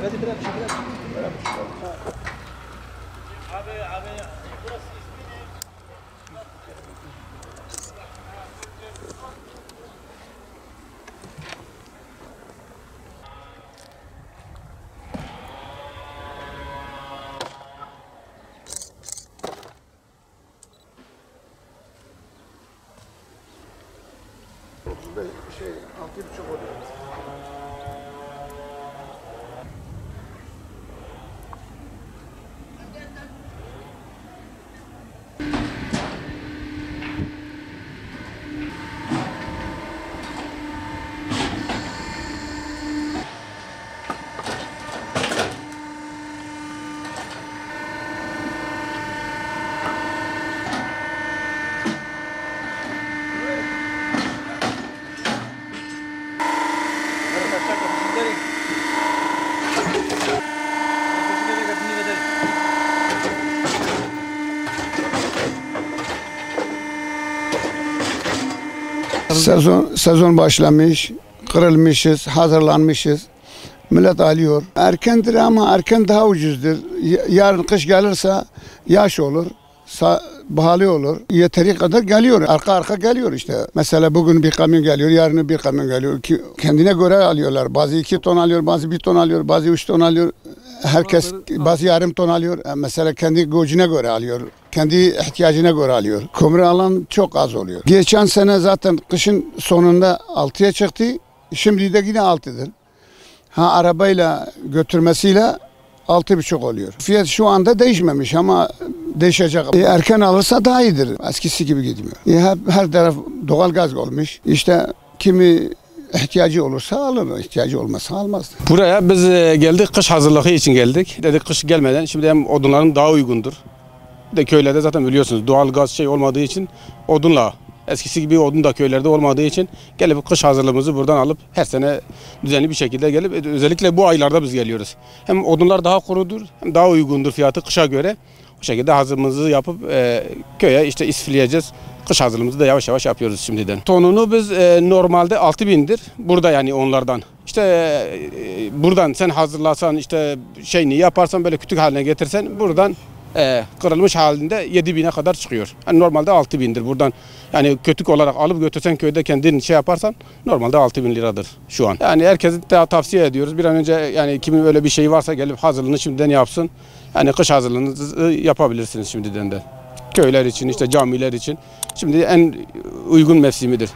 Hadi bırak, bırak. Abi, burası ismi ne? Şey, 6,5 oluyor. Sezon başlamış, kırılmışız, hazırlanmışız. Millet alıyor. Erkendir ama erken daha ucuzdur. Yarın kış gelirse yaş olur, pahalı olur. Yeteri kadar geliyor, arka geliyor işte. Mesela bugün bir kamyon geliyor, yarın bir kamyon geliyor. Kendine göre alıyorlar. Bazı 2 ton alıyor, bazı 1 ton alıyor, bazı 3 ton alıyor. Herkes bazı yarım ton alıyor. Mesela kendi gücüne göre alıyor. Kendi ihtiyacına göre alıyor. Kömür alan çok az oluyor. Geçen sene zaten kışın sonunda 6'ya çıktı. Şimdi de yine 6'dır. Arabayla götürmesiyle 6,5 oluyor. Fiyat şu anda değişmemiş ama değişecek. Erken alırsa daha iyidir. Eskisi gibi gitmiyor. Her taraf doğal gaz olmuş. İşte kimi ihtiyacı olursa alır, ihtiyacı olmazsa almaz. Buraya biz geldik, kış hazırlığı için geldik. Dedik kış gelmeden şimdi hem odunların daha uygundur. De köylerde zaten biliyorsunuz doğal gaz şey olmadığı için odunla, eskisi gibi odun da köylerde olmadığı için gelip kış hazırlığımızı buradan alıp her sene düzenli bir şekilde gelip özellikle bu aylarda biz geliyoruz. Hem odunlar daha kurudur hem daha uygundur fiyatı kışa göre. O şekilde hazırlığımızı yapıp köye işte isfileyeceğiz. Kış hazırlığımızı da yavaş yavaş yapıyoruz şimdiden. Tonunu biz normalde 6.000'dir. Burada yani onlardan. İşte buradan sen hazırlasan işte şeyini yaparsan böyle kütük haline getirsen buradan kırılmış halinde 7.000'e kadar çıkıyor. Yani normalde 6.000'dir buradan. Yani kötük olarak alıp götürsen köyde kendin şey yaparsan normalde 6.000 liradır şu an. Yani herkese de tavsiye ediyoruz. Bir an önce yani kimin öyle bir şeyi varsa gelip hazırlığını şimdiden yapsın. Yani kış hazırlığınızı yapabilirsiniz şimdiden de. Köyler için işte camiler için şimdi en uygun mevsimidir.